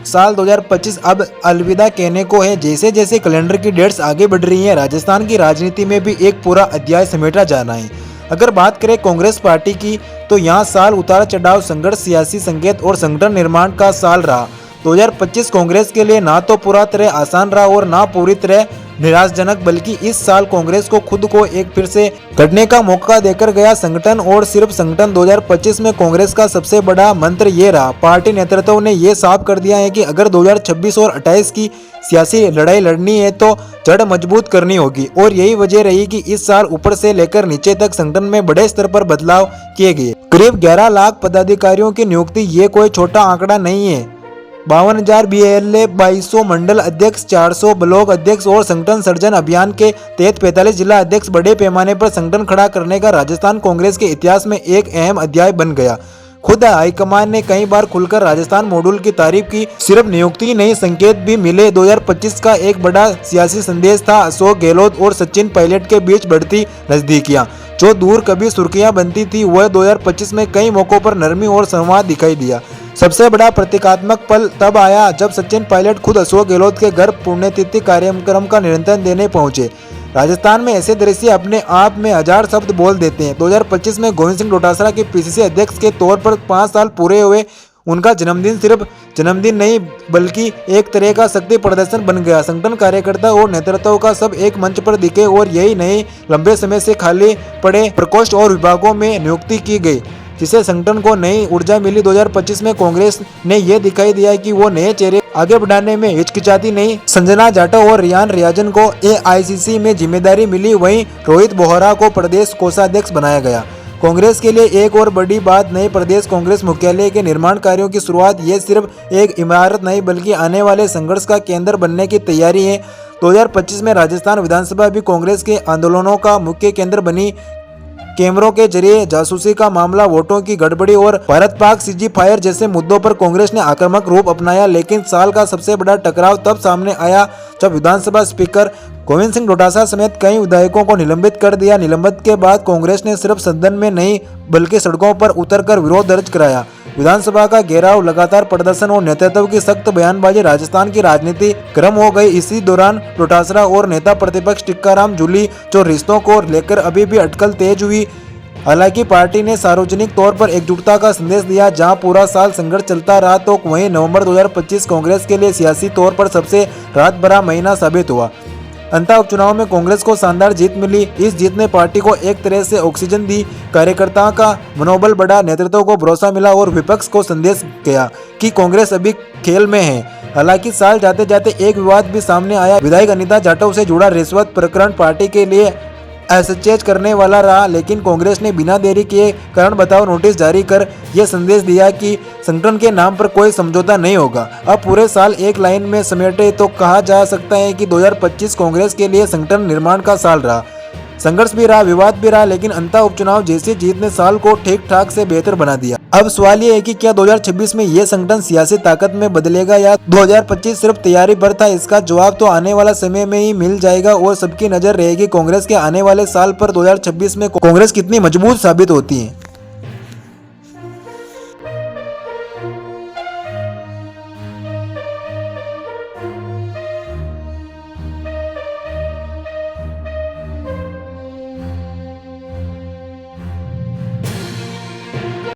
साल 2025 अब अलविदा कहने को है। जैसे जैसे कैलेंडर की डेट्स आगे बढ़ रही हैं, राजस्थान की राजनीति में भी एक पूरा अध्याय समेटा जाना है। अगर बात करें कांग्रेस पार्टी की, तो यहाँ साल उतार चढ़ाव, संघर्ष, सियासी संकेत और संगठन निर्माण का साल रहा। 2025 कांग्रेस के लिए ना तो पूरा तरह आसान रहा और ना पूरी तरह निराशाजनक, बल्कि इस साल कांग्रेस को खुद को एक फिर से गढ़ने का मौका देकर गया। संगठन और सिर्फ संगठन 2025 में कांग्रेस का सबसे बड़ा मंत्र ये रहा। पार्टी नेतृत्व ने ये साफ कर दिया है कि अगर 2026 और 28 की सियासी लड़ाई लड़नी है तो जड़ मजबूत करनी होगी, और यही वजह रही कि इस साल ऊपर से लेकर नीचे तक संगठन में बड़े स्तर पर बदलाव किए गए। करीब 11 लाख पदाधिकारियों की नियुक्ति, ये कोई छोटा आंकड़ा नहीं है। 52,000 BLA, 2200 मंडल अध्यक्ष, 400 ब्लॉक अध्यक्ष और संगठन सर्जन अभियान के तहत 45 जिला अध्यक्ष, बड़े पैमाने पर संगठन खड़ा करने का राजस्थान कांग्रेस के इतिहास में एक अहम अध्याय बन गया। खुद हाईकमान ने कई बार खुलकर राजस्थान मॉड्यूल की तारीफ की। सिर्फ नियुक्ति नहीं, संकेत भी मिले। 2025 का एक बड़ा सियासी संदेश था अशोक गहलोत और सचिन पायलट के बीच बढ़ती नजदीकियां। जो दूर कभी सुर्खियां बनती थी, वह 2025 में कई मौकों पर नरमी और संवाद दिखाई दिया। सबसे बड़ा प्रतीकात्मक पल तब आया जब सचिन पायलट खुद अशोक गहलोत के घर पुण्यतिथि कार्यक्रम का निमंत्रण देने पहुंचे। राजस्थान में ऐसे दृश्य अपने आप में हजार शब्द बोल देते हैं। 2025 में गोविंद सिंह डोटासरा के PCC अध्यक्ष के तौर पर 5 साल पूरे हुए। उनका जन्मदिन सिर्फ जन्मदिन नहीं, बल्कि एक तरह का शक्ति प्रदर्शन बन गया। संगठन, कार्यकर्ता और नेतृत्व का सब एक मंच पर दिखे, और यही नहीं, लंबे समय से खाली पड़े प्रकोष्ठ और विभागों में नियुक्ति की गई, जिससे संगठन को नई ऊर्जा मिली। 2025 में कांग्रेस ने यह दिखाई दिया कि वो नए चेहरे आगे बढ़ाने में हिचकिचाती नहीं। संजना जाटव और रियान रियाजन को AICC में जिम्मेदारी मिली, वहीं रोहित बोहरा को प्रदेश कोषाध्यक्ष बनाया गया। कांग्रेस के लिए एक और बड़ी बात, नए प्रदेश कांग्रेस मुख्यालय के निर्माण कार्यों की शुरुआत। ये सिर्फ एक इमारत नहीं, बल्कि आने वाले संघर्ष का केंद्र बनने की तैयारी है। 2025 में राजस्थान विधानसभा भी कांग्रेस के आंदोलनों का मुख्य केंद्र बनी। कैमरों के जरिए जासूसी का मामला, वोटों की गड़बड़ी और भारत पाक सीजी फायर जैसे मुद्दों पर कांग्रेस ने आक्रामक रूप अपनाया। लेकिन साल का सबसे बड़ा टकराव तब सामने आया जब विधानसभा स्पीकर गोविंद सिंह डोटासरा समेत कई विधायकों को निलंबित कर दिया। निलंबित के बाद कांग्रेस ने सिर्फ सदन में नहीं, बल्कि सड़कों पर उतरकर विरोध दर्ज कराया। विधानसभा का घेराव, लगातार प्रदर्शन और नेतृत्व की सख्त बयानबाजी, राजस्थान की राजनीति गर्म हो गई। इसी दौरान डोटासरा और नेता प्रतिपक्ष टिक्काराम जूली जो रिश्तों को लेकर अभी भी अटकल तेज हुई। हालांकि पार्टी ने सार्वजनिक तौर पर एकजुटता का संदेश दिया। जहां पूरा साल संघर्ष चलता रहा, तो वहीं नवंबर 2025 कांग्रेस के लिए सियासी तौर पर सबसे राहत भरा महीना साबित हुआ। अंततः उपचुनाव में कांग्रेस को शानदार जीत मिली। इस जीत ने पार्टी को एक तरह से ऑक्सीजन दी, कार्यकर्ताओं का मनोबल बढ़ा, नेतृत्व को भरोसा मिला और विपक्ष को संदेश गया कि कांग्रेस अभी खेल में है। हालांकि साल जाते जाते एक विवाद भी सामने आया। विधायक अनिता जाटव से जुड़ा रिश्वत प्रकरण पार्टी के लिए असचेत करने वाला रहा, लेकिन कांग्रेस ने बिना देरी किए कारण बताओ नोटिस जारी कर यह संदेश दिया कि संगठन के नाम पर कोई समझौता नहीं होगा। अब पूरे साल एक लाइन में समेटे तो कहा जा सकता है कि 2025 कांग्रेस के लिए संगठन निर्माण का साल रहा। संघर्ष भी रहा, विवाद भी रहा, लेकिन अंततः उपचुनाव जैसी जीत ने साल को ठीक ठाक से बेहतर बना दिया। अब सवाल ये है कि क्या 2026 में ये संगठन सियासी ताकत में बदलेगा या 2025 सिर्फ तैयारी भर था? इसका जवाब तो आने वाला समय में ही मिल जाएगा, और सबकी नजर रहेगी कांग्रेस के आने वाले साल पर। 2026 में कांग्रेस कितनी मजबूत साबित होती है।